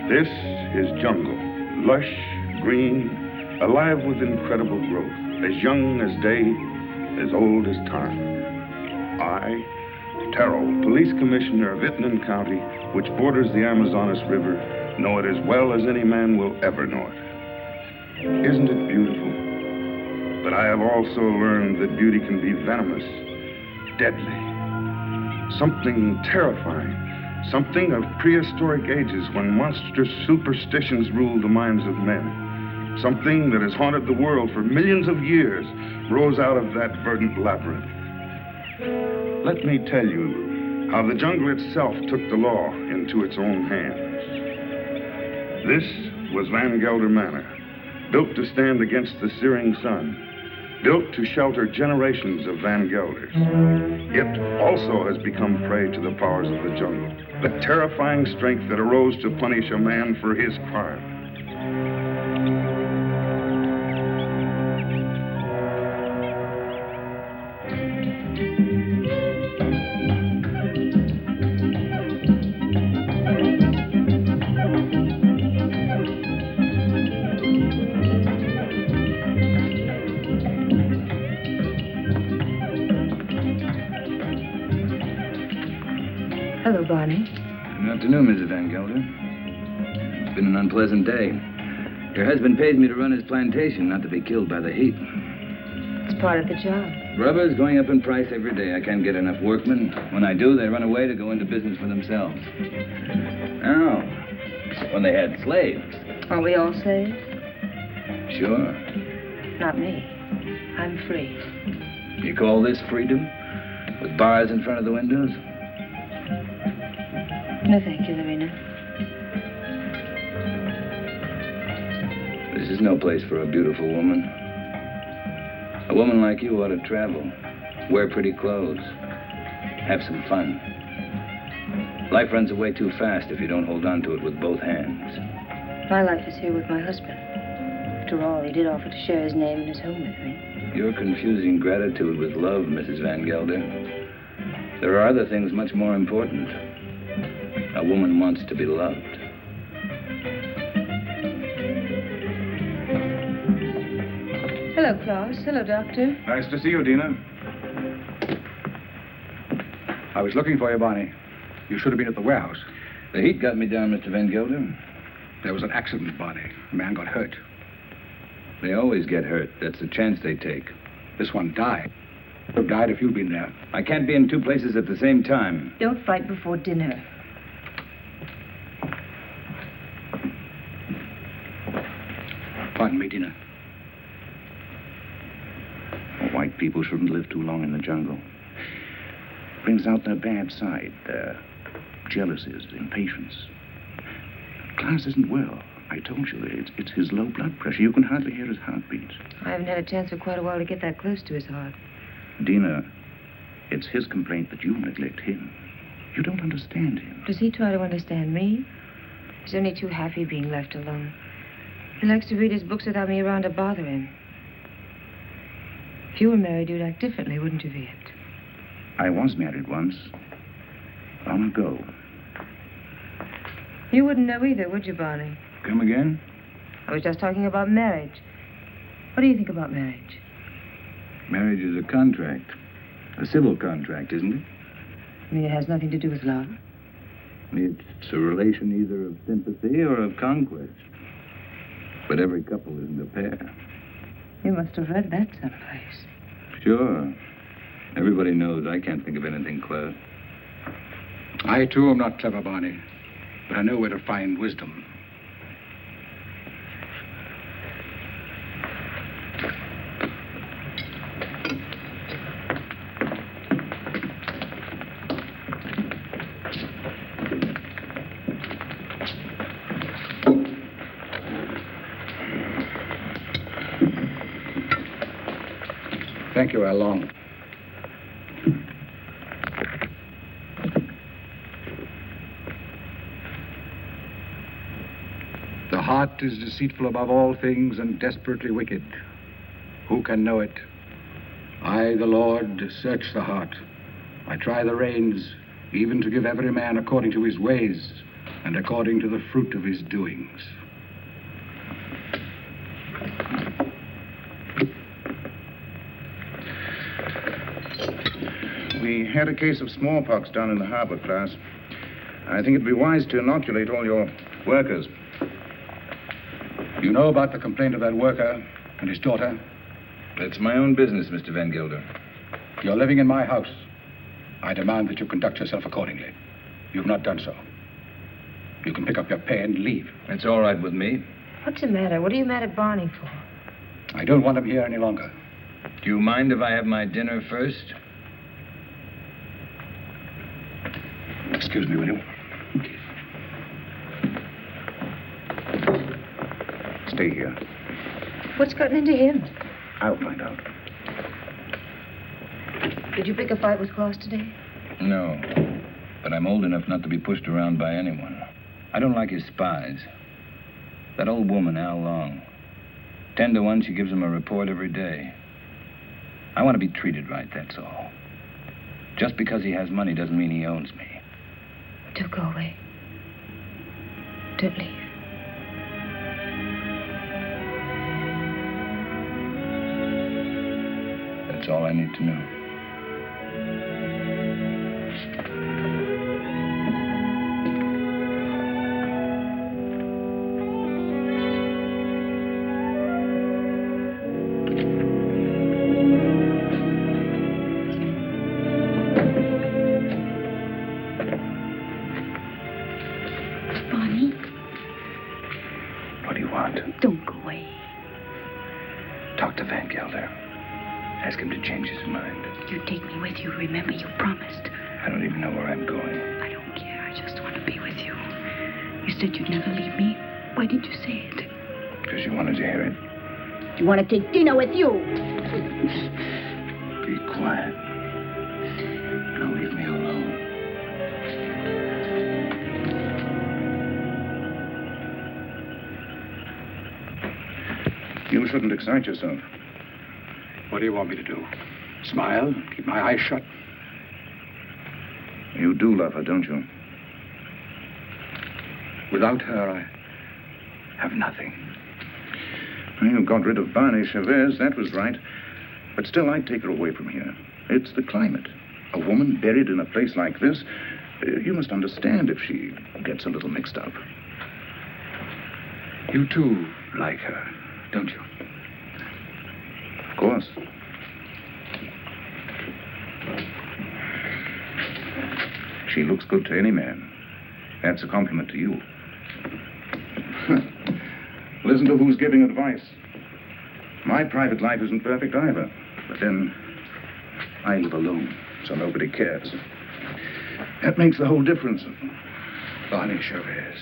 This is jungle, lush, green, alive with incredible growth, as young as day, as old as time. I, Terrell, police commissioner of Itnan County, which borders the Amazonas River, know it as well as any man will ever know it. Isn't it beautiful? But I have also learned that beauty can be venomous, deadly, something terrifying. Something of prehistoric ages when monstrous superstitions ruled the minds of men. Something that has haunted the world for millions of years rose out of that verdant labyrinth. Let me tell you how the jungle itself took the law into its own hands. This was Van Gelder Manor, built to stand against the searing sun, built to shelter generations of Van Gelders. It also has become prey to the powers of the jungle, the terrifying strength that arose to punish a man for his crime. Hello, Barney. Good afternoon, Mrs. Van Gelder. It's been an unpleasant day. Your husband pays me to run his plantation, not to be killed by the heat. It's part of the job. Rubber's going up in price every day. I can't get enough workmen. When I do, they run away to go into business for themselves. Oh, when they had slaves. Aren't we all slaves? Sure. Not me. I'm free. You call this freedom? With bars in front of the windows? No, thank you, Lorena. This is no place for a beautiful woman. A woman like you ought to travel, wear pretty clothes, have some fun. Life runs away too fast if you don't hold on to it with both hands. My life is here with my husband. After all, he did offer to share his name and his home with me. You're confusing gratitude with love, Mrs. Van Gelder. There are other things much more important. A woman wants to be loved. Hello, Klaus. Hello, Doctor. Nice to see you, Dina. I was looking for you, Barney. You should have been at the warehouse. The heat got me down, Mr. Van Gelder. There was an accident, Barney. A man got hurt. They always get hurt. That's the chance they take. This one died. Would have died if you'd been there. I can't be in two places at the same time. Don't fight before dinner. Pardon me, Dina. White people shouldn't live too long in the jungle. Brings out their bad side, their jealousies, impatience. Klaus isn't well. I told you, it's his low blood pressure. You can hardly hear his heartbeat. I haven't had a chance for quite a while to get that close to his heart. Dina, it's his complaint that you neglect him. You don't understand him. Does he try to understand me? He's only too happy being left alone. He likes to read his books without me around to bother him. If you were married, you'd act differently, wouldn't you, Viet? I was married once. Long ago. You wouldn't know either, would you, Barney? Come again? I was just talking about marriage. What do you think about marriage? Marriage is a contract. A civil contract, isn't it? I mean, it has nothing to do with love. It's a relation either of sympathy or of conquest. But every couple isn't a pair. You must have read that someplace. Sure. Everybody knows I can't think of anything clever. I, too, am not clever, Barney. but I know where to find wisdom. Thank you, Along. The heart is deceitful above all things and desperately wicked. Who can know it? I, the Lord, search the heart. I try the reins, even to give every man according to his ways and according to the fruit of his doings. We had a case of smallpox down in the harbor, class. I think it'd be wise to inoculate all your workers. You know about the complaint of that worker and his daughter? It's my own business, Mr. Van Gelder. You're living in my house. I demand that you conduct yourself accordingly. You've not done so. You can pick up your pay and leave. It's all right with me. What's the matter? What are you mad at Barney for? I don't want him here any longer. Do you mind if I have my dinner first? Excuse me, will you? Stay here. What's gotten into him? I'll find out. Did you pick a fight with Claus today? No, but I'm old enough not to be pushed around by anyone. I don't like his spies. That old woman, Al Long. 10 to 1, she gives him a report every day. I want to be treated right, that's all. Just because he has money doesn't mean he owns me. Don't go away. Don't leave. That's all I need to know. Barney? What do you want? Don't go away. Talk to Van Gelder. Ask him to change his mind. You take me with you. Remember, you promised. I don't even know where I'm going. I don't care. I just want to be with you. You said you'd never leave me. Why did you say it? Because you wanted to hear it. You want to take dinner with you? Be quiet. Now leave me alone. You shouldn't excite yourself. What do you want me to do? Smile? Keep my eyes shut? You do love her, don't you? Without her, I have nothing. You got rid of Barney Chavez, that was right. But still, I'd take her away from here. It's the climate. A woman buried in a place like this, you must understand if she gets a little mixed up. You too like her, don't you? Of course. She looks good to any man. That's a compliment to you. Listen to who's giving advice. My private life isn't perfect either. But then, I live alone, so nobody cares. That makes the whole difference. Barney Chavez.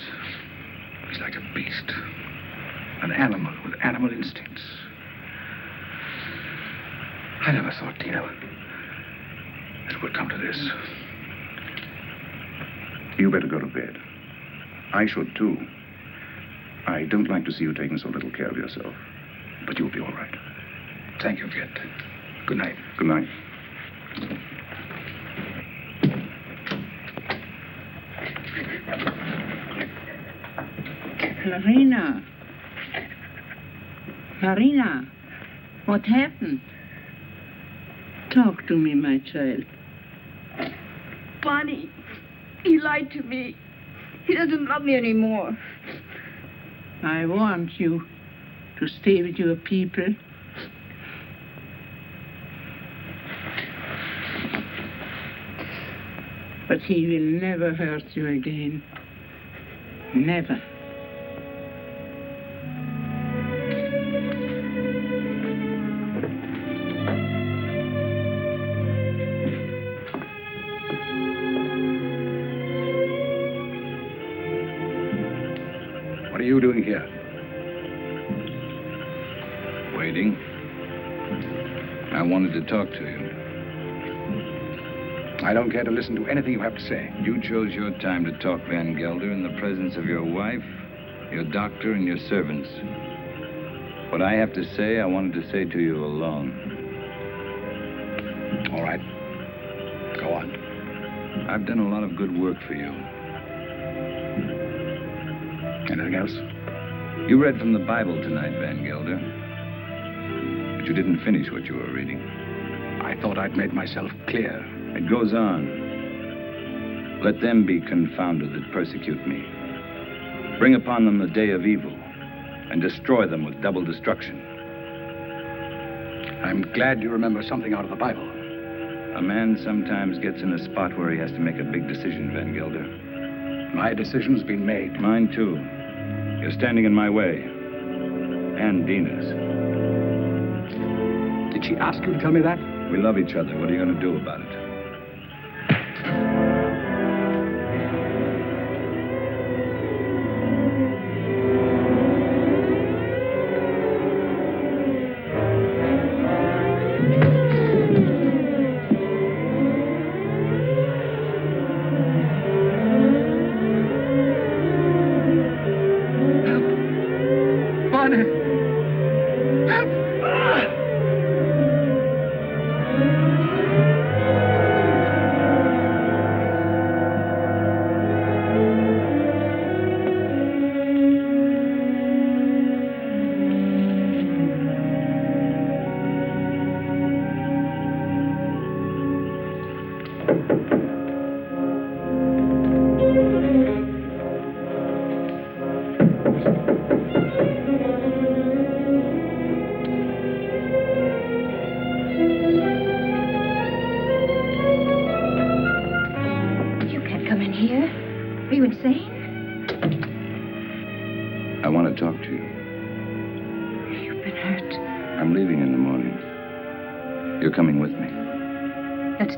He's like a beast. An animal with animal instincts. I never thought, Tina, it would come to this. You better go to bed. I should, too. I don't like to see you taking so little care of yourself. But you'll be all right. Thank you, Curt. Good night. Good night. Marina. Marina, what happened? Talk to me, my child. Barney, he lied to me. He doesn't love me anymore. I want you to stay with your people. But he will never hurt you again. Never. What are you doing here? Waiting. I wanted to talk to you. I don't care to listen to anything you have to say. You chose your time to talk, Van Gelder, in the presence of your wife, your doctor, and your servants. What I have to say, I wanted to say to you alone. All right. Go on. I've done a lot of good work for you. Anything else? You read from the Bible tonight, Van Gelder. But you didn't finish what you were reading. I thought I'd made myself clear. It goes on. Let them be confounded that persecute me. Bring upon them the day of evil, and destroy them with double destruction. I'm glad you remember something out of the Bible. A man sometimes gets in a spot where he has to make a big decision, Van Gelder. My decision's been made. Mine, too. You're standing in my way. And Dina's. Did she ask you to tell me that? We love each other. What are you going to do about it?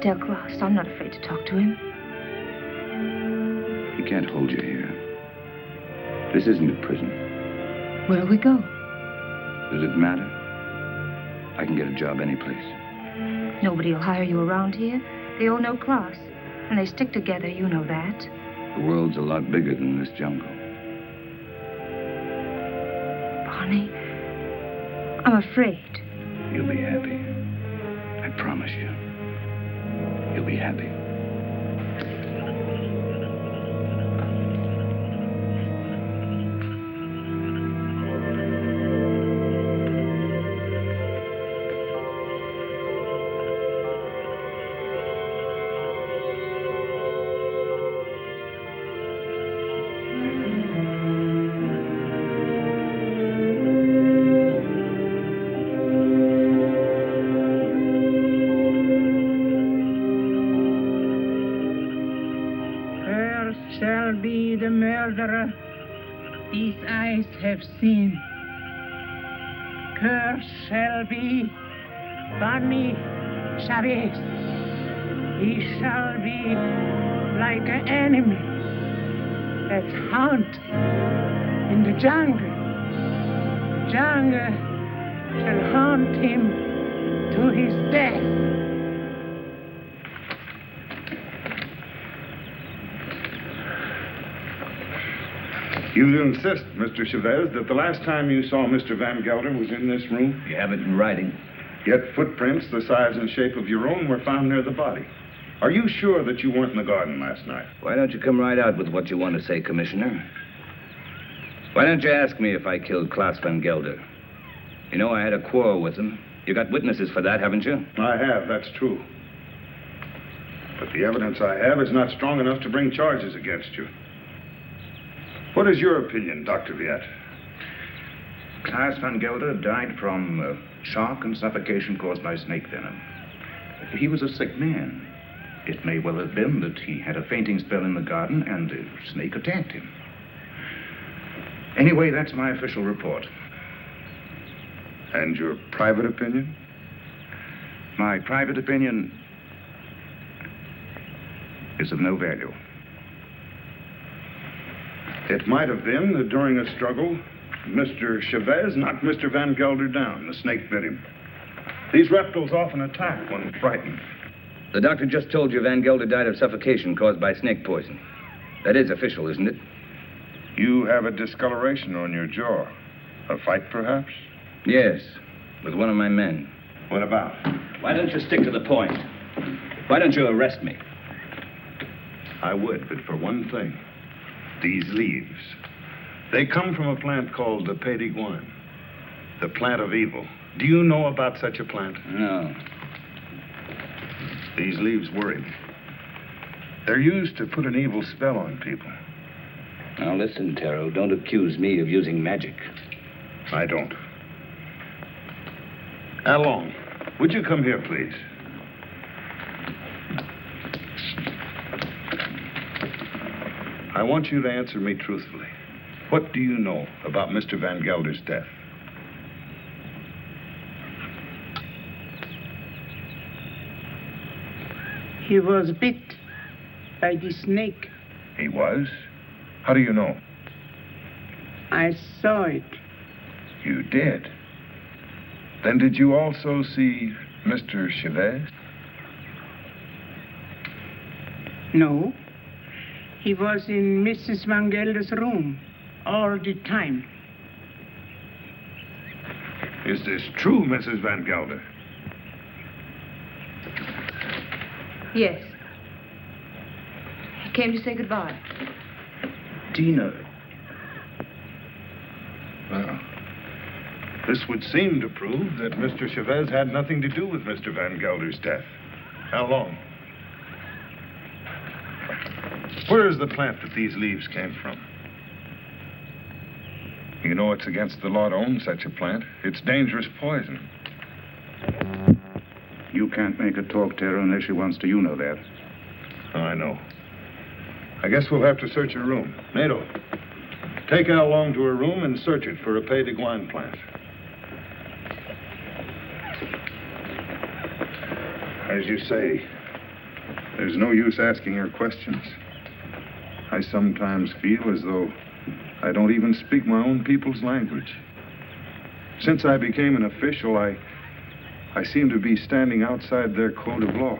Tell Klaus I'm not afraid to talk to him. He can't hold you here. This isn't a prison. Where'll we go? Does it matter? I can get a job any place. Nobody will hire you around here. They all know Klaus. And they stick together, you know that. The world's a lot bigger than this jungle. Barney, I'm afraid. You'll be happy. I promise you. You'll be happy. These eyes have seen. Curt shall be Barney Chavez. He shall be like an enemy that hunt in the jungle. Jungle shall hunt him to his death. You insist, Mr. Chavez, that the last time you saw Mr. Van Gelder was in this room? You have it in writing. Yet footprints the size and shape of your own were found near the body. Are you sure that you weren't in the garden last night? Why don't you come right out with what you want to say, Commissioner? Why don't you ask me if I killed Klaus Van Gelder? You know I had a quarrel with him. You got witnesses for that, haven't you? I have, that's true. But the evidence I have is not strong enough to bring charges against you. What is your opinion, Dr. Viet? Klaus Van Gelder died from shock and suffocation caused by snake venom. He was a sick man. It may well have been that he had a fainting spell in the garden and the snake attacked him. Anyway, that's my official report. And your private opinion? My private opinion is of no value. It might have been that during a struggle, Mr. Chavez knocked Mr. Van Gelder down. The snake bit him. These reptiles often attack when frightened. The doctor just told you Van Gelder died of suffocation caused by snake poison. That is official, isn't it? You have a discoloration on your jaw. A fight, perhaps? Yes, with one of my men. What about? Why don't you stick to the point? Why don't you arrest me? I would, but for one thing. These leaves. They come from a plant called the Pays d'Iguane, the plant of evil. Do you know about such a plant? No. These leaves worry me. They're used to put an evil spell on people. Now listen, Taro, don't accuse me of using magic. I don't. Along, would you come here, please? I want you to answer me truthfully. What do you know about Mr. Van Gelder's death? He was bit by the snake. He was? How do you know? I saw it. You did? Then did you also see Mr. Chavez? No. He was in Mrs. Van Gelder's room all the time. Is this true, Mrs. Van Gelder? Yes. He came to say goodbye. Tina. Well, this would seem to prove that Mr. Chavez had nothing to do with Mr. Van Gelder's death. How long? Where is the plant that these leaves came from? You know it's against the law to own such a plant. It's dangerous poison. You can't make her talk, Tara, unless she wants to. You know that. Oh, I know. I guess we'll have to search her room. Nato, take Al along to her room and search it for a Pays d'Iguane plant. As you say, there's no use asking her questions. I sometimes feel as though I don't even speak my own people's language. Since I became an official, I seem to be standing outside their code of law.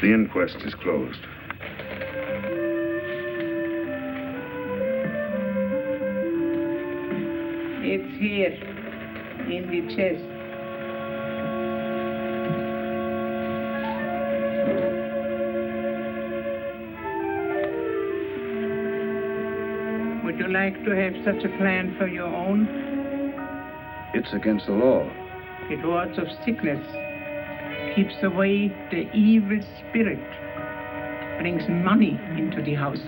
The inquest is closed. It's here, in the chest. Would you like to have such a plan for your own? It's against the law. It wards of sickness, keeps away the evil spirit, brings money into the house.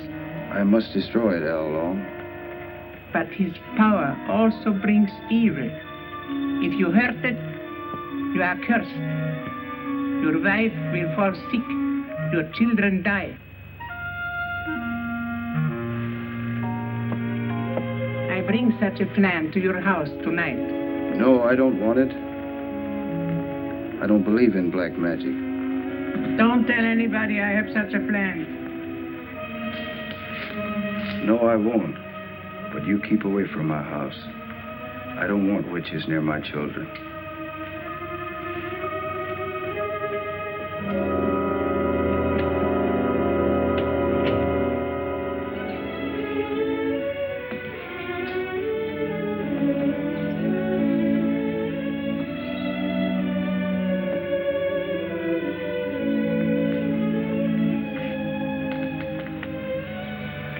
I must destroy it, Al Long. But his power also brings evil. If you hurt it, you are cursed. Your wife will fall sick, your children die. I bring such a plan to your house tonight. No, I don't want it. I don't believe in black magic. Don't tell anybody I have such a plan. No, I won't. But you keep away from my house. I don't want witches near my children.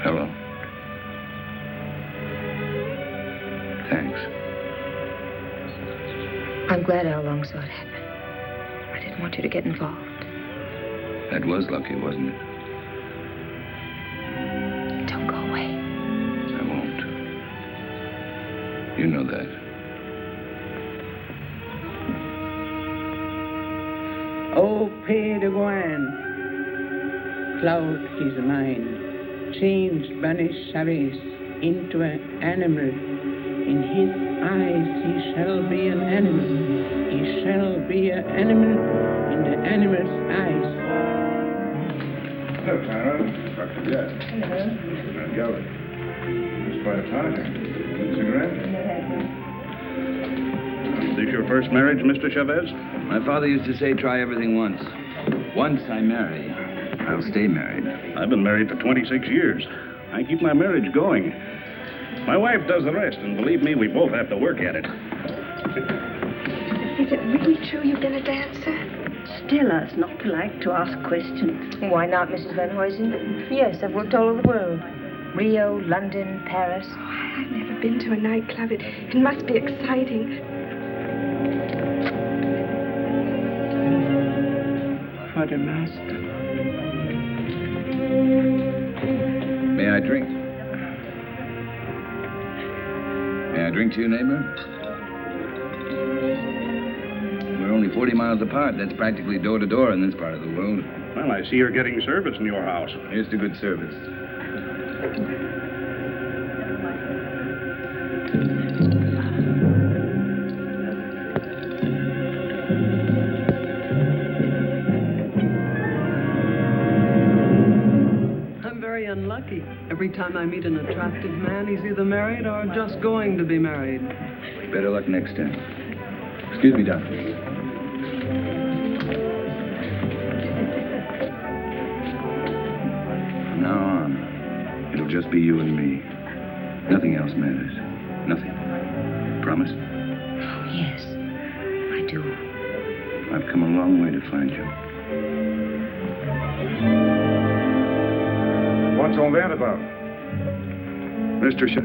Hello. Thanks. I'm glad Al Long saw it happen. I didn't want you to get involved. That was lucky, wasn't it? Don't go away. I won't. You know that. Oh, Pays d'Iguane. cloud his mind, changed, banished Chavez into an animal. In his eyes he shall be an animal. He shall be an animal in the animal's eyes. Hello, Clara. Dr. Jett. Hello. Gelder. It's quite a party. Need a cigarette? Is this your first marriage, Mr. Chavez? My father used to say, try everything once. Once I marry, I'll stay married. I've been married for 26 years. I keep my marriage going. My wife does the rest, and believe me, we both have to work at it. Is it really true you've been a dancer? Stella's not polite to ask questions. Why not, Mrs. Van Huysen? Yes, I've worked all over the world. Rio, London, Paris. Oh, I've never been to a nightclub. It must be exciting. For the master. May I drink? May I drink to you, neighbor? We're only 40 miles apart. That's practically door to door in this part of the world. Well, I see you're getting service in your house. Here's to good service. I'm very unlucky. Every time I meet an attractive man, he's either married or just going to be married. Better luck next time. Excuse me, Doctor. From now on, it'll just be you and me. Nothing else matters. Nothing. Promise? Oh, yes, I do. I've come a long way to find you. What's all that about? Mr. Schiff,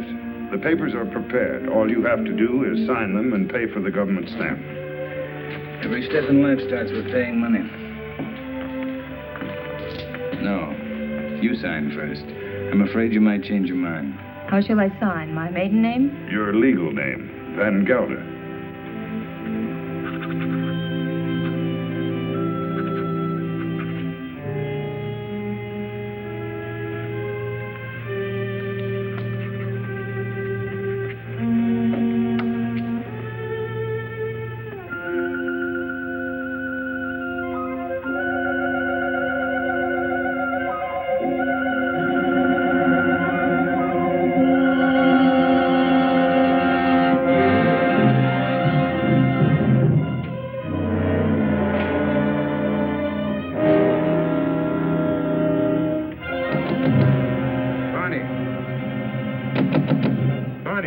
the papers are prepared. All you have to do is sign them and pay for the government stamp. Every step in life starts with paying money. No, you sign first. I'm afraid you might change your mind. How shall I sign? My maiden name? Your legal name, Van Gelder.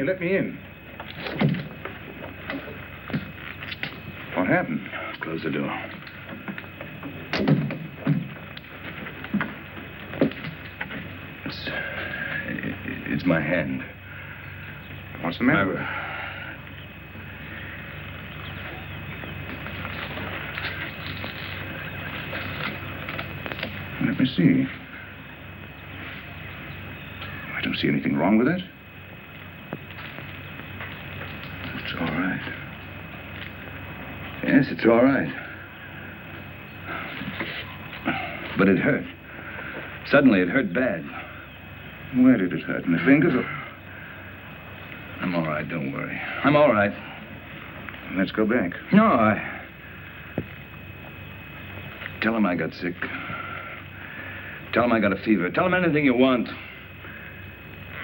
Let me in. What happened? Close the door. It's my hand. What's the matter? Let me see. I don't see anything wrong with it. It's all right. Yes, it's all right. But it hurt. Suddenly, it hurt bad. Where did it hurt? In the fingers or... I'm all right, don't worry. I'm all right. Let's go back. No, Tell him I got sick. Tell him I got a fever. Tell him anything you want.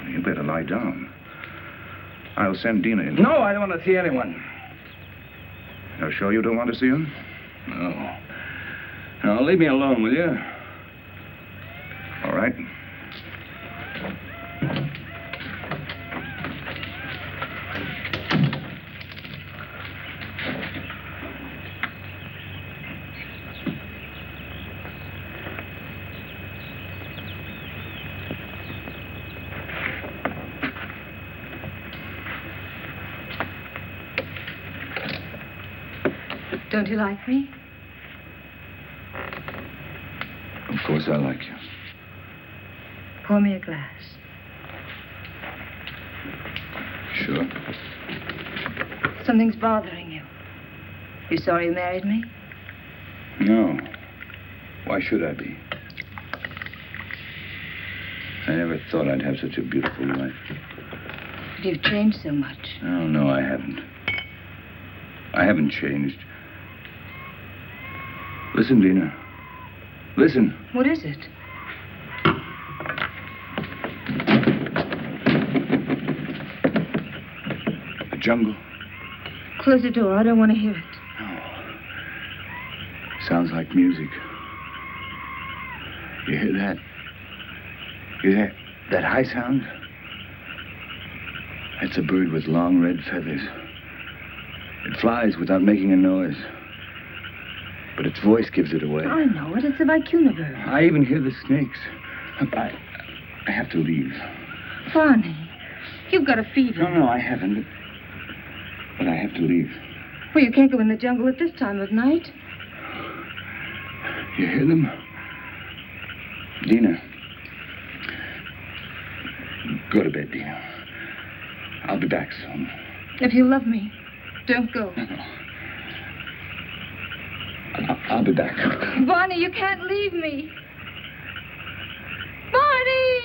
You better lie down. I'll send Dina in. No, I don't want to see anyone. You're sure you don't want to see him? No. No, leave me alone, will you? All right. Don't you like me? Of course I like you. Pour me a glass. Sure. Something's bothering you. You sorry you married me? No. Why should I be? I never thought I'd have such a beautiful wife. You've changed so much. Oh, no, I haven't. I haven't changed. Listen, Dina. Listen. What is it? The jungle. Close the door. I don't want to hear it. No. Sounds like music. You hear that? You hear that high sound? That's a bird with long red feathers. It flies without making a noise. But its voice gives it away. I know it. It's a vicuna bird. I even hear the snakes. I have to leave. Barney, you've got a fever. No, I haven't. But I have to leave. Well, you can't go in the jungle at this time of night. You hear them? Dina. Go to bed, Dina. I'll be back soon. If you love me, don't go. No. I'll be back. Barney, you can't leave me. Barney!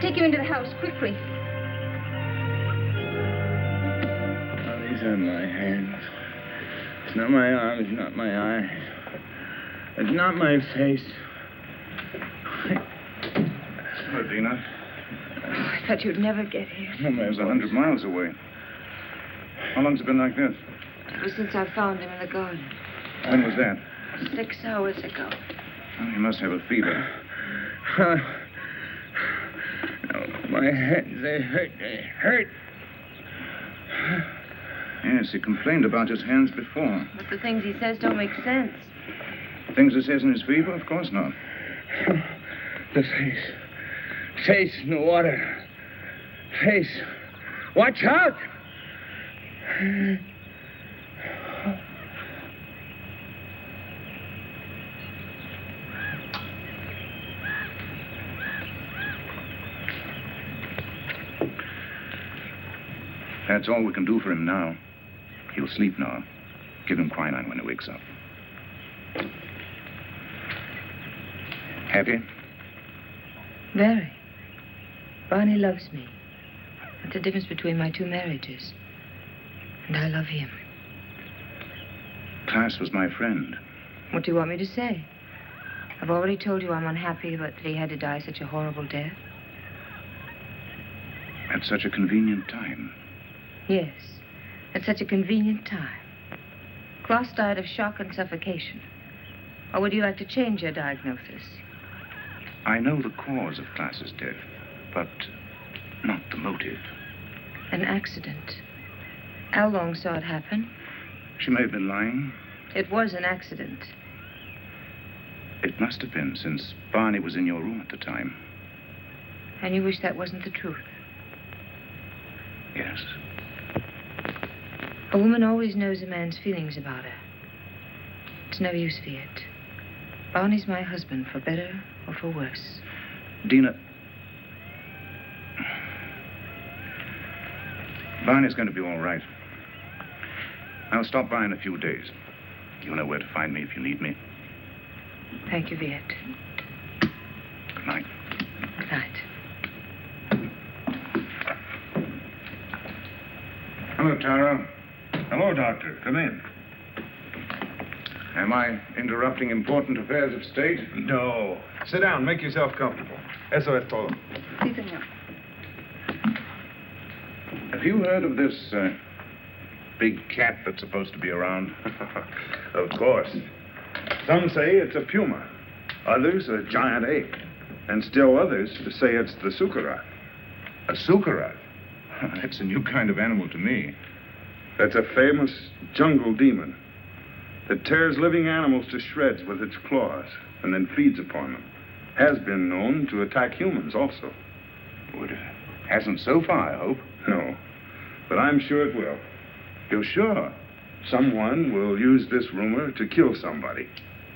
Take you into the house, quickly. Oh, these are my hands. It's not my arms, not my eyes. It's not my face. Hello, Dina. I thought you'd never get here. It was 100 miles away. How long's it been like this? Ever since I found him in the garden. When was that? 6 hours ago. Oh, he must have a fever. Oh, my hands, they hurt. Yes, he complained about his hands before. But the things he says don't make sense. Things he says in his fever? Of course not. The face. Face in the water. Face. Watch out! That's all we can do for him now. He'll sleep now. Give him quinine when he wakes up. Happy? Very. Barney loves me. That's the difference between my two marriages. And I love him. Klaas was my friend. What do you want me to say? I've already told you I'm unhappy about that he had to die such a horrible death. At such a convenient time. Yes, at such a convenient time. Klaas died of shock and suffocation. Or would you like to change your diagnosis? I know the cause of Klaas's death, but not the motive. An accident. How long saw it happen? She may have been lying. It was an accident. It must have been, since Barney was in your room at the time. And you wish that wasn't the truth? Yes. A woman always knows a man's feelings about her. It's no use, Viet. Barney's my husband, for better or for worse. Dina. Barney's going to be all right. I'll stop by in a few days. You know where to find me if you need me. Thank you, Viet. Good night. Good night. Hello, Tara. Hello, Doctor. Come in. Am I interrupting important affairs of state? No. Sit down. Make yourself comfortable. Eso es todo. Sí, señor. Have you heard of this big cat that's supposed to be around? Of course. Some say it's a puma. Others a giant ape. And still others say it's the Sukara. A Sukara? That's a new kind of animal to me. That's a famous jungle demon that tears living animals to shreds with its claws and then feeds upon them. Has been known to attack humans also. Well, it hasn't so far, I hope. No, but I'm sure it will. You're sure? Someone will use this rumor to kill somebody.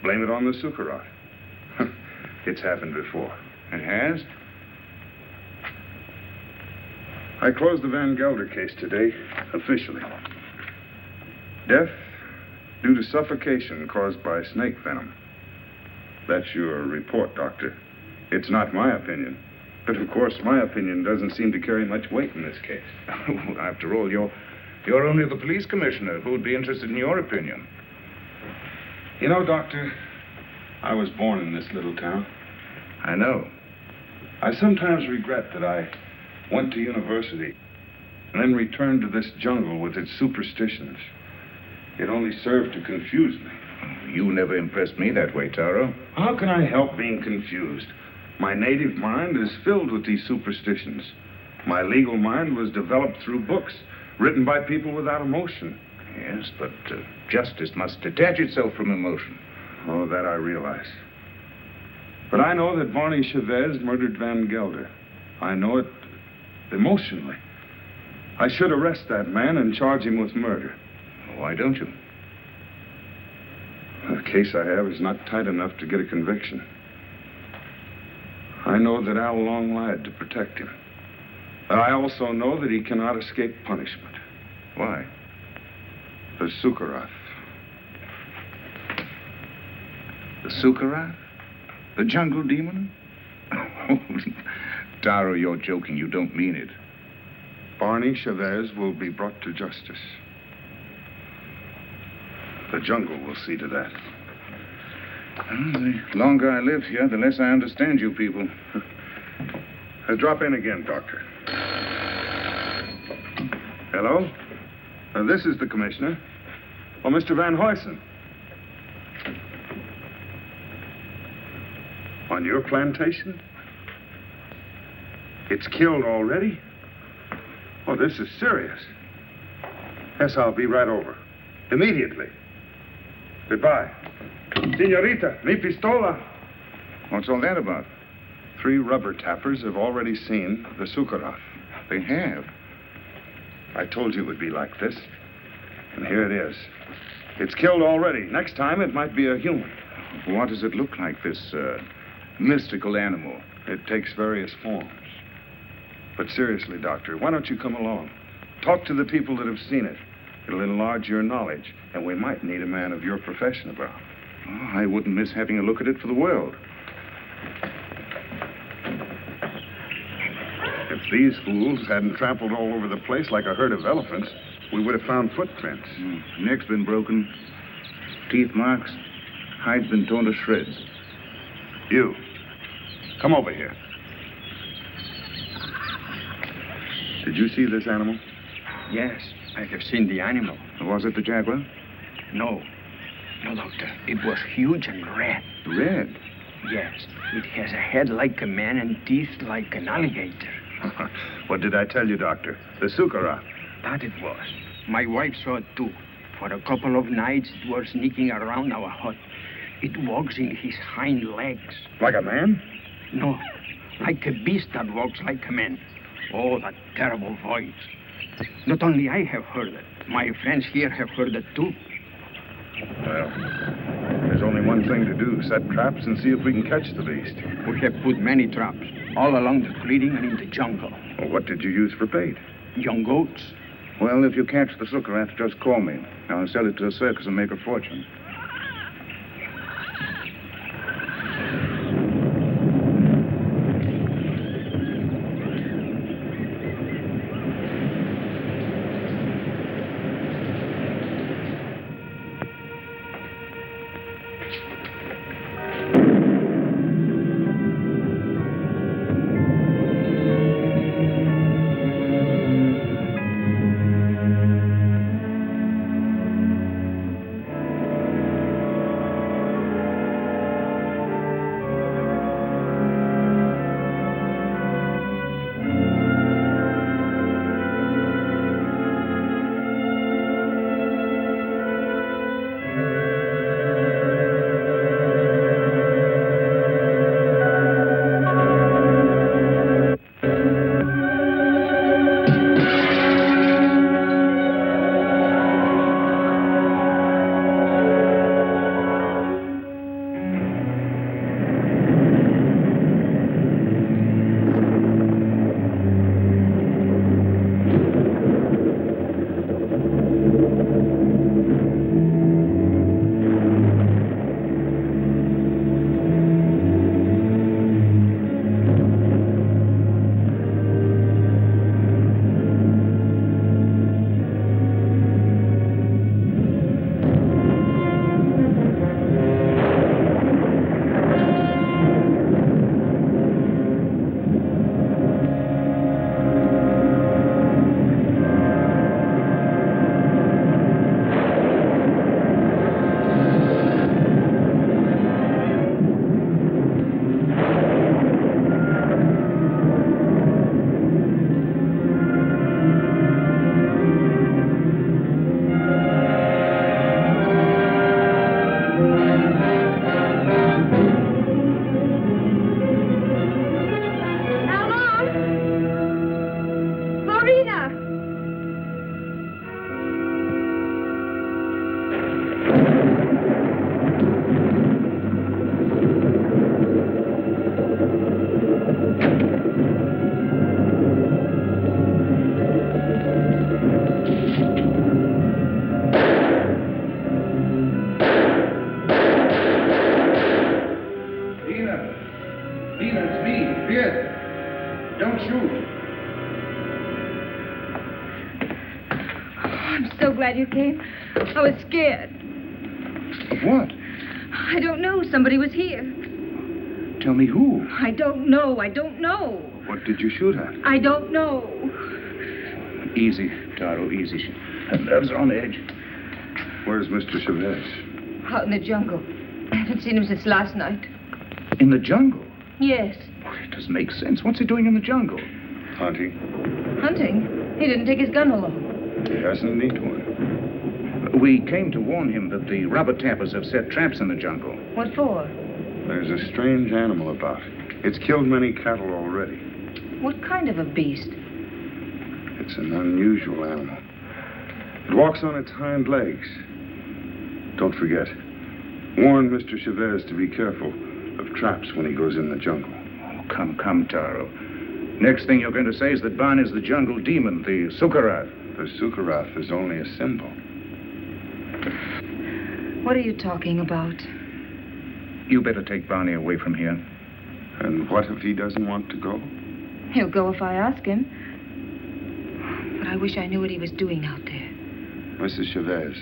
Blame it on the Sukara. It's happened before. It has? I closed the Van Gelder case today, officially. Death due to suffocation caused by snake venom. That's your report, Doctor. It's not my opinion. But of course, my opinion doesn't seem to carry much weight in this case. After all, you're only the police commissioner. Who would be interested in your opinion? You know, Doctor, I was born in this little town. I know. I sometimes regret that I went to university and then returned to this jungle with its superstitions. It only served to confuse me. You never impressed me that way, Taro. How can I help being confused? My native mind is filled with these superstitions. My legal mind was developed through books written by people without emotion. Yes, but justice must detach itself from emotion. Oh, that I realize. But I know that Barney Chavez murdered Van Gelder. I know it emotionally. I should arrest that man and charge him with murder. Why don't you? The case I have is not tight enough to get a conviction. I know that Al Long lied to protect him. But I also know that he cannot escape punishment. Why? The Sukara. The Sukara? The jungle demon? Oh, Taro, you're joking. You don't mean it. Barney Chavez will be brought to justice. The jungle will see to that. Well, the longer I live here, the less I understand you people. Drop in again, Doctor. Hello? This is the commissioner. Oh, Mr. Van Huysen. On your plantation? It's killed already? Oh, this is serious. Yes, I'll be right over. Immediately. Goodbye. Senorita, mi pistola. What's all that about? 3 rubber tappers have already seen the Sukara. They have? I told you it would be like this. And here it is. It's killed already. Next time, it might be a human. What does it look like, this mystical animal? It takes various forms. But seriously, Doctor, why don't you come along? Talk to the people that have seen it. It'll enlarge your knowledge, and we might need a man of your profession about. Oh, I wouldn't miss having a look at it for the world. If these fools hadn't trampled all over the place like a herd of elephants, we would have found footprints. Neck's been broken, teeth marks, hide's been torn to shreds. You, come over here. Did you see this animal? Yes, I have seen the animal. Was it the jaguar? No. No, Doctor. It was huge and red. Red? Yes. It has a head like a man and teeth like an alligator. What did I tell you, Doctor? The Sukara. That it was. My wife saw it too. For a couple of nights, it was sneaking around our hut. It walks in his hind legs. Like a man? No, like a beast that walks like a man. Oh, that terrible voice. Not only I have heard it, my friends here have heard it too. Well, there's only one thing to do. Set traps and see if we can catch the beast. We have put many traps, all along the clearing and in the jungle. Well, what did you use for bait? Young goats. Well, if you catch the Sukara, just call me. I'll sell it to a circus and make a fortune. Glad you came. I was scared. What? I don't know. Somebody was here. Tell me who? I don't know. I don't know. What did you shoot at? I don't know. Easy, Taro, easy. Her nerves are on edge. Where's Mr. Chavez? Out in the jungle. I haven't seen him since last night. In the jungle? Yes. Oh, it doesn't make sense. What's he doing in the jungle? Hunting. Hunting? He didn't take his gun along. He doesn't need one. We came to warn him that the rubber tappers have set traps in the jungle. What for? There's a strange animal about. It's killed many cattle already. What kind of a beast? It's an unusual animal. It walks on its hind legs. Don't forget. Warn Mr. Chavez to be careful of traps when he goes in the jungle. Oh, come, Taro. Next thing you're going to say is that Barney's the jungle demon, the Sukara. The Sukara is only a symbol. What are you talking about? You better take Barney away from here. And what if he doesn't want to go? He'll go if I ask him. But I wish I knew what he was doing out there. Mrs. Chavez,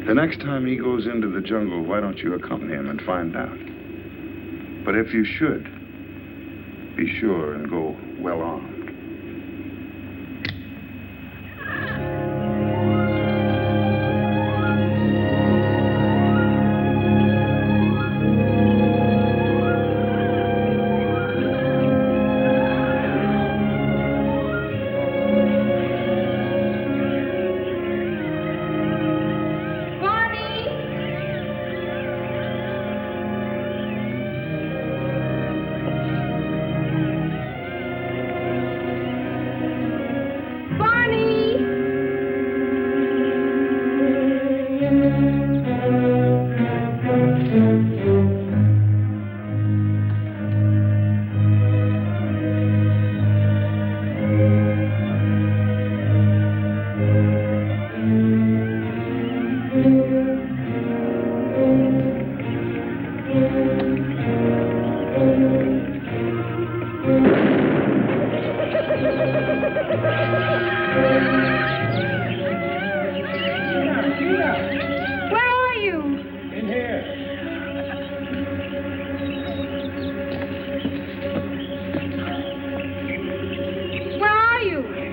the next time he goes into the jungle, why don't you accompany him and find out? But if you should, be sure and go well armed.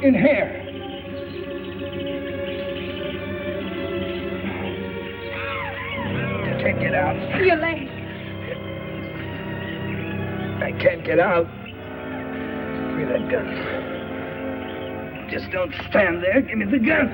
In here. I can't get out. Your leg. I can't get out. Give me that gun. Just don't stand there. Give me the gun.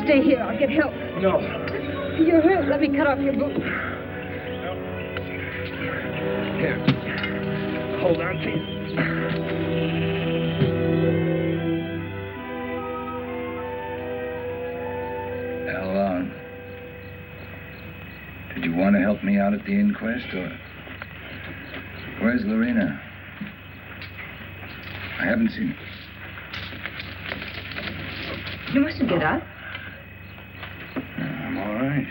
Stay here. I'll get help. No. You're hurt. Let me cut off your boot. Here. Hold on, please. How long? Did you want to help me out at the inquest, or... Where's Lorena? I haven't seen her. You mustn't get up. I'm all right.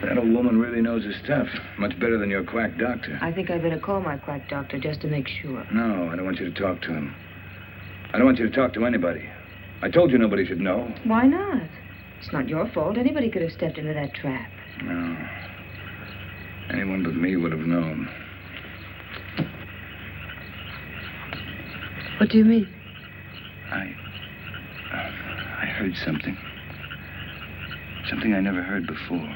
That old woman really knows her stuff. Much better than your quack doctor. I think I'd better call my quack doctor just to make sure. No, I don't want you to talk to him. I don't want you to talk to anybody. I told you nobody should know. Why not? It's not your fault. Anybody could have stepped into that trap. No. Anyone but me would have known. What do you mean? I heard something. Something I never heard before.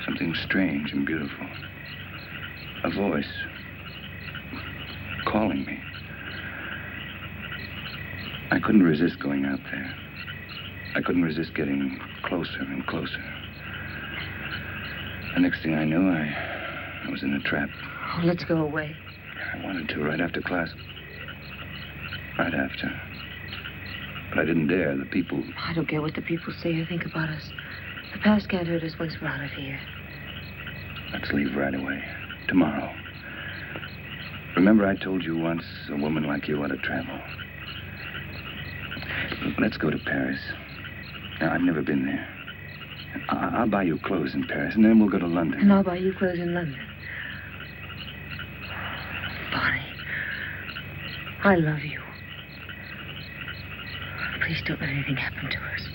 Something strange and beautiful. A voice calling me. I couldn't resist going out there. I couldn't resist getting closer and closer. The next thing I knew, I was in a trap. Oh, let's go away. I wanted to right after class. Right after. But I didn't dare. The people... I don't care what the people say or think about us. The past can't hurt us once we're out of here. Let's leave right away. Tomorrow. Remember I told you once a woman like you ought to travel. Let's go to Paris. Now, I've never been there. I'll buy you clothes in Paris, and then we'll go to London. And I'll buy you clothes in London. Barney, I love you. Please don't let anything happen to us.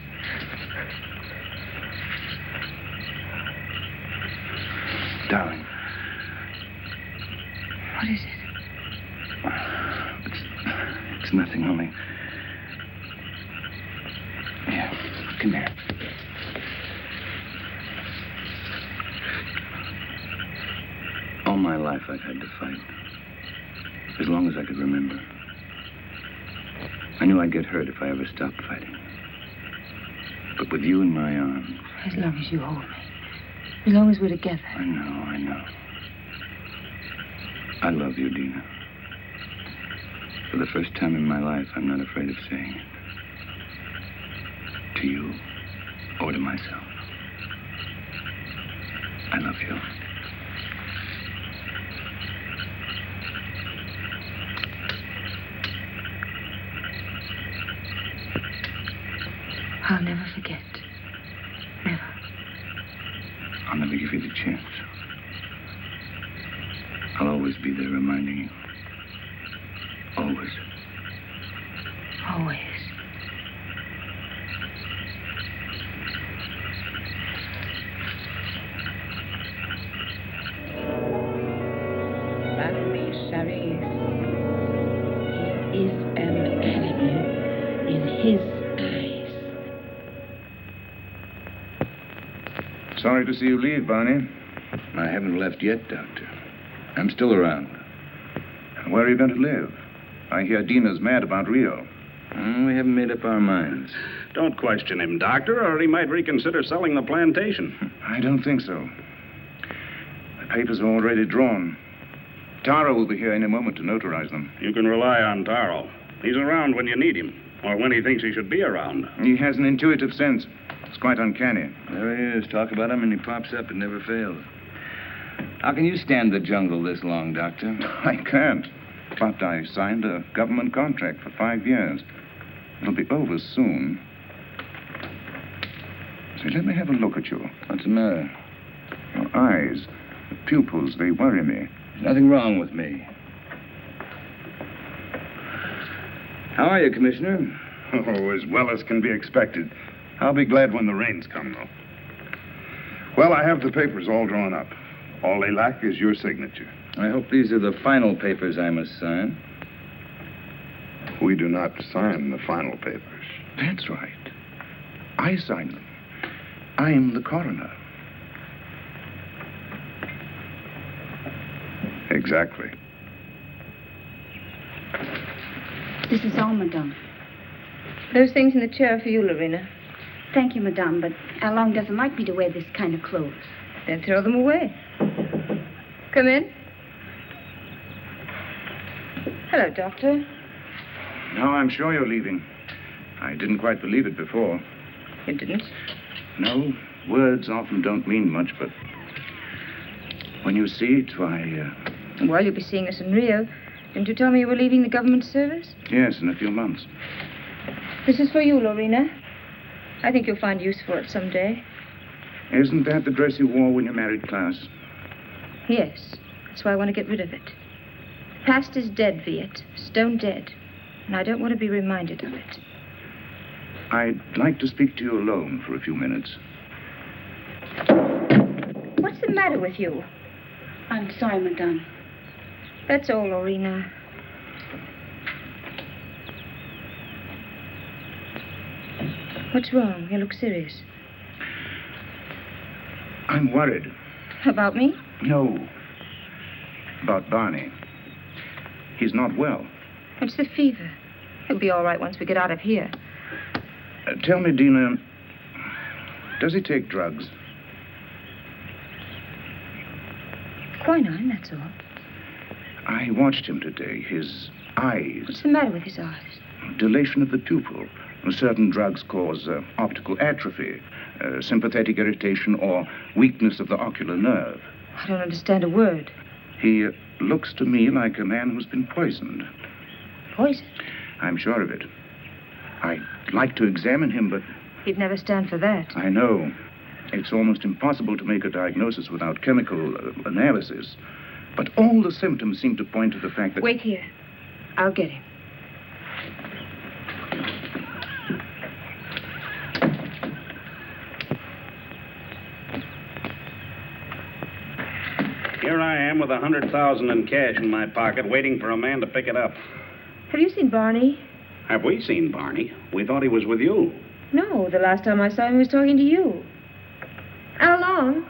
Darling. What is it? It's nothing, only... Here, come here. All my life I've had to fight. As long as I could remember. I knew I'd get hurt if I ever stopped fighting. But with you in my arms... As long as you hold me. As long as we're together. I know. I love you, Dina. For the first time in my life, I'm not afraid of saying it. To you or to myself. I love you. I'll never forget. Never. I'll never give you the chance. I'll always be there reminding you. Always. Always. Barney Chavez. He is an enemy in his eyes. Sorry to see you leave, Barney. I haven't left yet, Doctor. I'm still around. Where are you going to live? I hear Dina's mad about Rio. We haven't made up our minds. Don't question him, Doctor, or he might reconsider selling the plantation. I don't think so. The papers are already drawn. Taro will be here any moment to notarize them. You can rely on Taro. He's around when you need him, or when he thinks he should be around. He has an intuitive sense. It's quite uncanny. There he is. Talk about him and he pops up. It never fails. How can you stand the jungle this long, Doctor? I can't. But I signed a government contract for 5 years. It'll be over soon. Say, let me have a look at you. What's the matter? Your eyes, the pupils, they worry me. There's nothing wrong with me. How are you, Commissioner? Oh, as well as can be expected. I'll be glad when the rains come, though. Well, I have the papers all drawn up. All they lack is your signature. I hope these are the final papers I must sign. We do not sign the final papers. That's right. I sign them. I'm the coroner. Exactly. This is all, madame. Those things in the chair are for you, Lorena. Thank you, madame, but Along doesn't like me to wear this kind of clothes. Then throw them away. Come in. Hello, Doctor. Now I'm sure you're leaving. I didn't quite believe it before. You didn't? No, words often don't mean much, but when you see it, why, Well, you'll be seeing us in Rio. Didn't you tell me you were leaving the government service? Yes, in a few months. This is for you, Lorena. I think you'll find use for it someday. Isn't that the dress you wore when you married Klaus? Yes. That's why I want to get rid of it. The past is dead, Viet. Stone dead. And I don't want to be reminded of it. I'd like to speak to you alone for a few minutes. What's the matter with you? I'm sorry, madame. That's all, Lorena. What's wrong? You look serious. I'm worried. About me? No. About Barney. He's not well. It's the fever. He'll be all right once we get out of here. Tell me, Dina, does he take drugs? Quinine, that's all. I watched him today. His eyes. What's the matter with his eyes? Dilation of the pupil. Certain drugs cause optical atrophy, sympathetic irritation, or weakness of the ocular nerve. I don't understand a word. He looks to me like a man who's been poisoned. Poisoned? I'm sure of it. I'd like to examine him, but... He'd never stand for that. I know. It's almost impossible to make a diagnosis without chemical analysis. But all the symptoms seem to point to the fact that... Wait here. I'll get him. Here I am with $100,000 in cash in my pocket, waiting for a man to pick it up. Have you seen Barney? Have we seen Barney? We thought he was with you. No, the last time I saw him, he was talking to you. How long?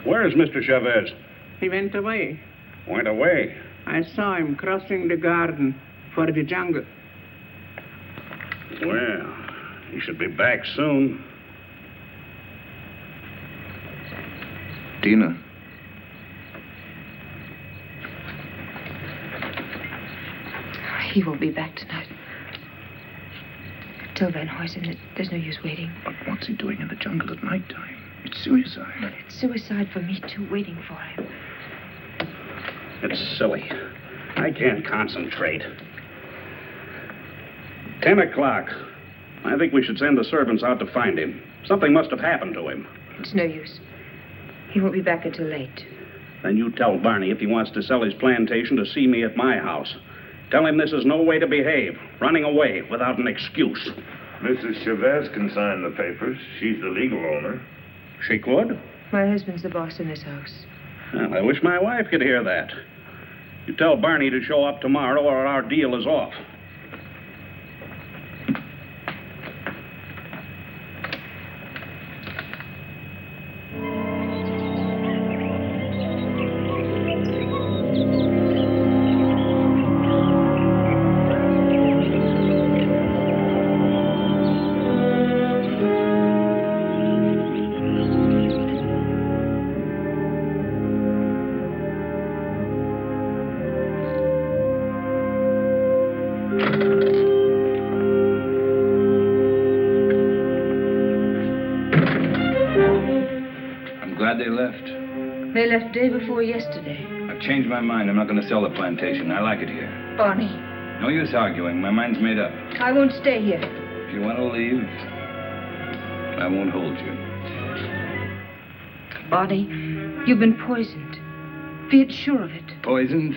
Where is Mr. Chavez? He went away. Went away? I saw him crossing the garden for the jungle. Well, he should be back soon. Dina. He won't be back tonight. Tell Van Huysen that there's no use waiting. But what's he doing in the jungle at nighttime? It's suicide. But it's suicide for me, too, waiting for him. It's silly. I can't concentrate. 10 o'clock. I think we should send the servants out to find him. Something must have happened to him. It's no use. He won't be back until late. Then you tell Barney if he wants to sell his plantation to see me at my house. Tell him this is no way to behave. Running away without an excuse. Mrs. Chavez can sign the papers. She's the legal owner. She could? My husband's the boss in this house. Well, I wish my wife could hear that. You tell Barney to show up tomorrow or our deal is off. They left. They left day before yesterday. I've changed my mind. I'm not going to sell the plantation. I like it here. Barney. No use arguing. My mind's made up. I won't stay here. If you want to leave, I won't hold you. Barney, you've been poisoned. Be sure of it. Poisoned?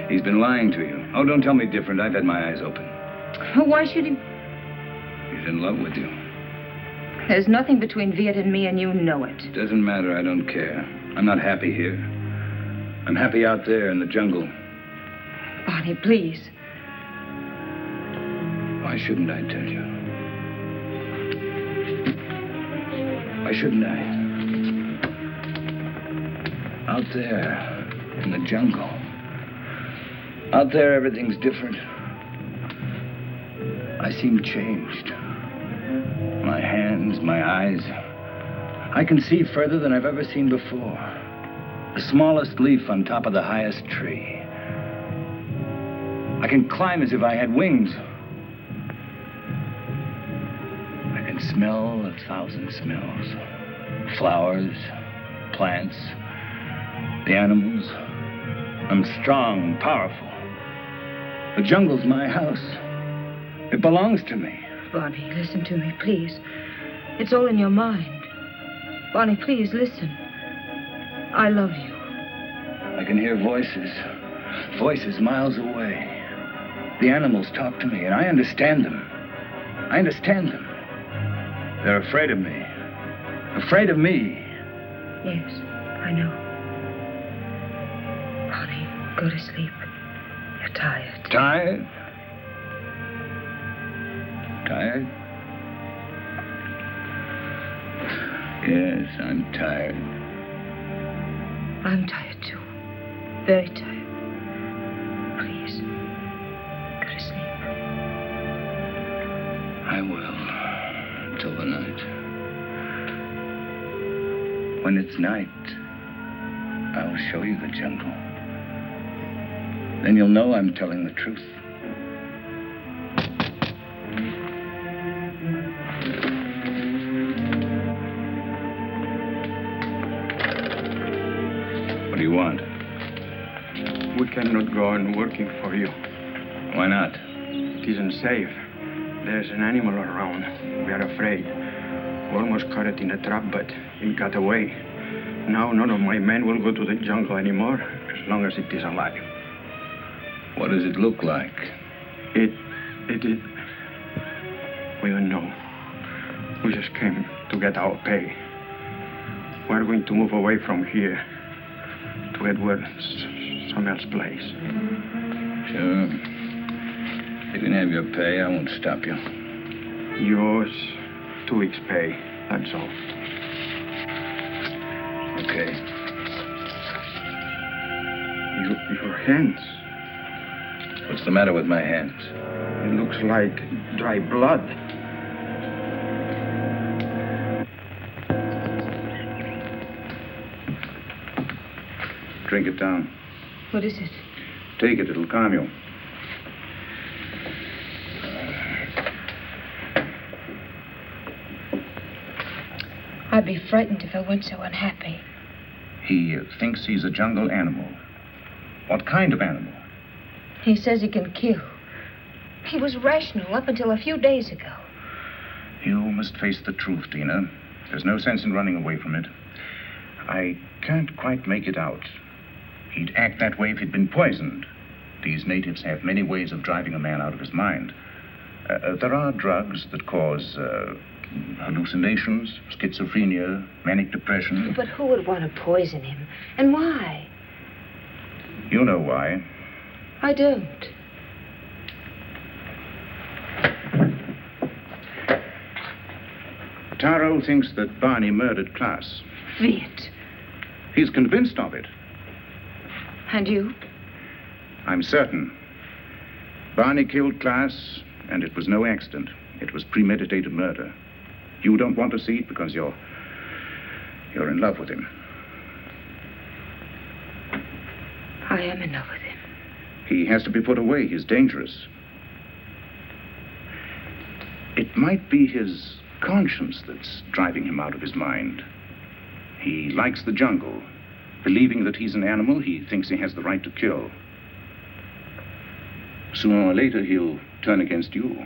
He's been lying to you. Oh, don't tell me different. I've had my eyes open. Why should he? He's in love with you. There's nothing between Viet and me, and you know it. Doesn't matter. I don't care. I'm not happy here. I'm happy out there in the jungle. Barney, please. Why shouldn't I tell you? Why shouldn't I? Out there in the jungle. Out there, everything's different. I seem changed. My hands, my eyes. I can see further than I've ever seen before. The smallest leaf on top of the highest tree. I can climb as if I had wings. I can smell 1,000 smells. Flowers, plants, the animals. I'm strong, powerful. The jungle's my house. It belongs to me. Barney, listen to me, please. It's all in your mind. Barney, please, listen. I love you. I can hear voices. Voices miles away. The animals talk to me, and I understand them. I understand them. They're afraid of me. Afraid of me. Yes, I know. Barney, go to sleep. You're tired. Tired? Tired? Yes, I'm tired. I'm tired, too. Very tired. Please, go to sleep. I will. Till the night. When it's night, I'll show you the jungle. Then you'll know I'm telling the truth. What do you want? We cannot go on working for you. Why not? It isn't safe. There's an animal around. We are afraid. We almost caught it in a trap, but it got away. Now none of my men will go to the jungle anymore, as long as it is alive. What does it look like? It... We don't know. We just came to get our pay. We're going to move away from here to Edward, some else place. Sure. You can have your pay. I won't stop you. Yours, 2 weeks' pay. That's all. Okay. Your hands. What's the matter with my hands? It looks like dry blood. Drink it down. What is it? Take it. It'll calm you. I'd be frightened if I weren't so unhappy. He thinks he's a jungle animal. What kind of animal? He says he can kill. He was rational up until a few days ago. You must face the truth, Dina. There's no sense in running away from it. I can't quite make it out. He'd act that way if he'd been poisoned. These natives have many ways of driving a man out of his mind. There are drugs that cause hallucinations, schizophrenia, manic depression. But who would want to poison him? And why? You know why. I don't. Taro thinks that Barney murdered Klaas. Viet. He's convinced of it. And you? I'm certain. Barney killed Klaas, and it was no accident. It was premeditated murder. You don't want to see it because you're in love with him. I am in love with him. He has to be put away. He's dangerous. It might be his conscience that's driving him out of his mind. He likes the jungle. Believing that he's an animal, he thinks he has the right to kill. Sooner or later, he'll turn against you.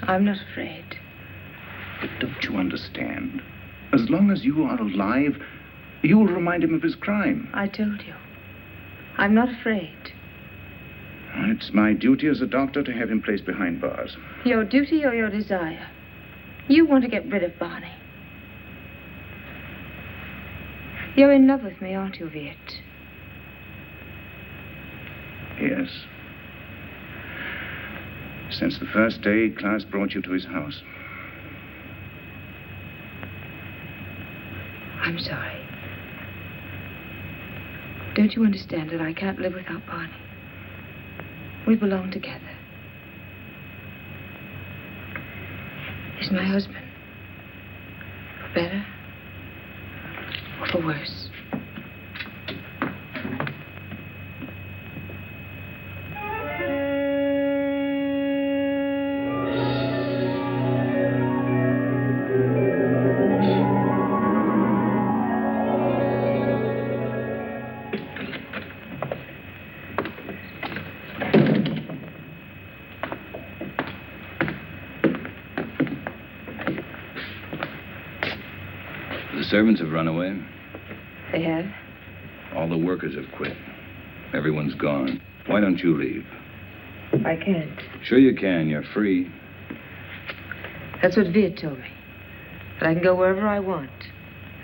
I'm not afraid. But don't you understand? As long as you are alive, you'll remind him of his crime. I told you. I'm not afraid. It's my duty as a doctor to have him placed behind bars. Your duty or your desire? You want to get rid of Barney. You're in love with me, aren't you, Viet? Yes. Since the first day Klaas brought you to his house. I'm sorry. Don't you understand that I can't live without Barney? We belong together. He's my husband. For better or for worse. The servants have run away. They have? All the workers have quit. Everyone's gone. Why don't you leave? I can't. Sure you can. You're free. That's what Viet told me. That I can go wherever I want.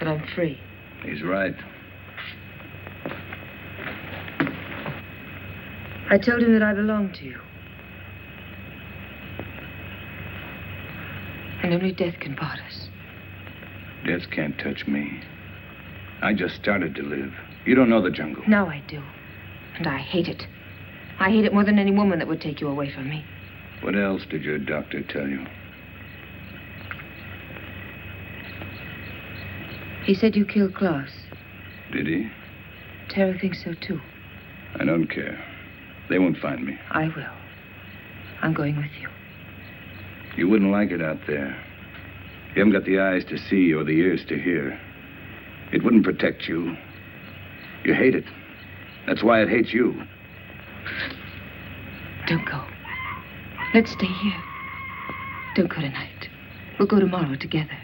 That I'm free. He's right. I told him that I belong to you. And only death can part us. Death can't touch me. I just started to live. You don't know the jungle. Now I do. And I hate it. I hate it more than any woman that would take you away from me. What else did your doctor tell you? He said you killed Klaas. Did he? Tara thinks so, too. I don't care. They won't find me. I will. I'm going with you. You wouldn't like it out there. You haven't got the eyes to see or the ears to hear. It wouldn't protect you. You hate it. That's why it hates you. Don't go. Let's stay here. Don't go tonight. We'll go tomorrow together.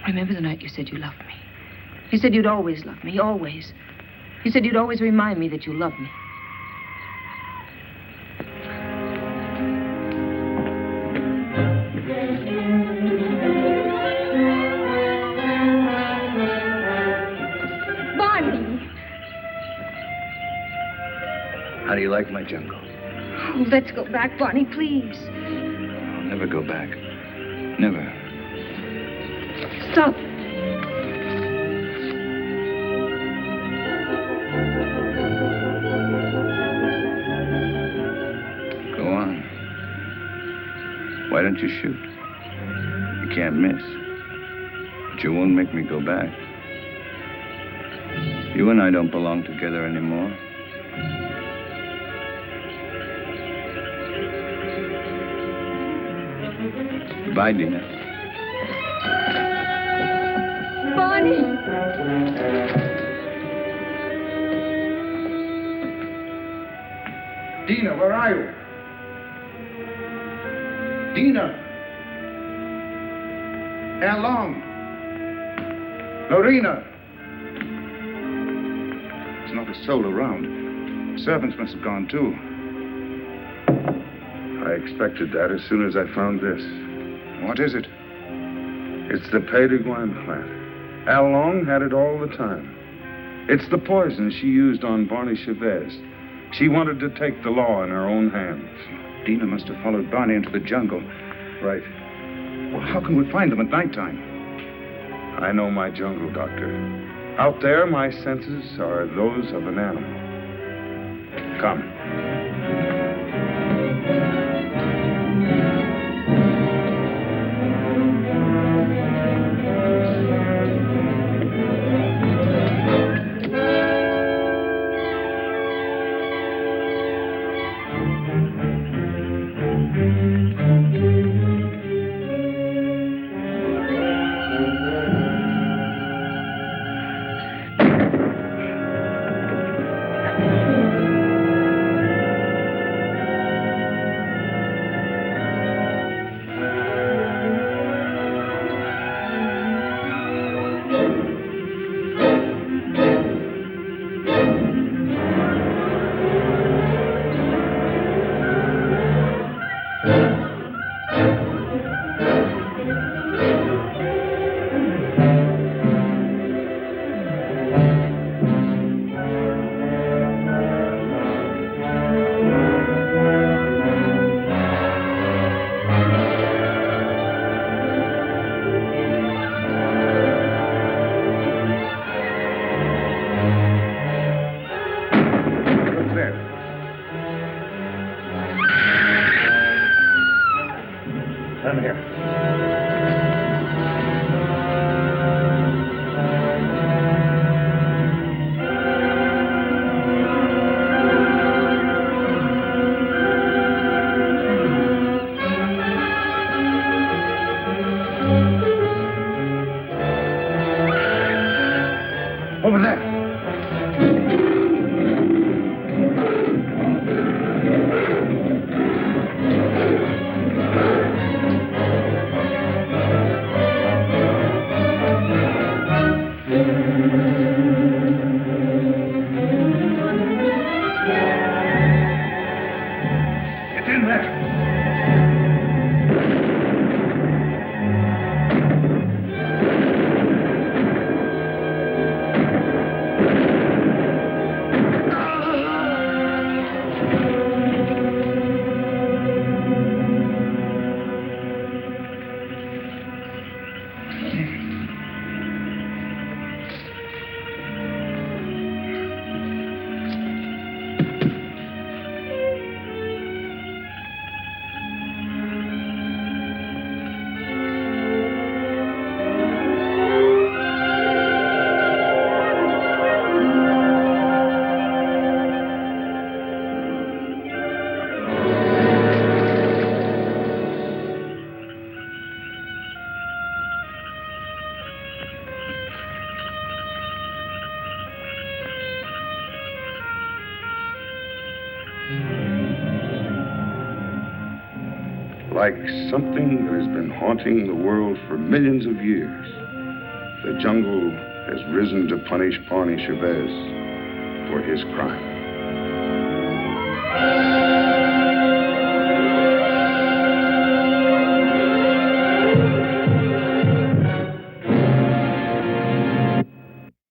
Remember the night you said you loved me? You said you'd always love me, always. You said you'd always remind me that you loved me. How do you like my jungle? Oh, let's go back, Barney, please. I'll never go back. Never. Stop. Go on. Why don't you shoot? You can't miss. But you won't make me go back. You and I don't belong together anymore. Goodbye, Dina. Barney! Dina, where are you? Dina! How long? Lorena! There's not a soul around. Servants must have gone too. I expected that as soon as I found this. What is it? It's the Pays de Guine plant. Al Long had it all the time. It's the poison she used on Barney Chavez. She wanted to take the law in her own hands. Dina must have followed Barney into the jungle. Right. Well, how can we find them at nighttime? I know my jungle, Doctor. Out there, my senses are those of an animal. Come. Over there. Get in there. Like something that has been haunting the world for millions of years, the jungle has risen to punish Barney Chavez for his crime.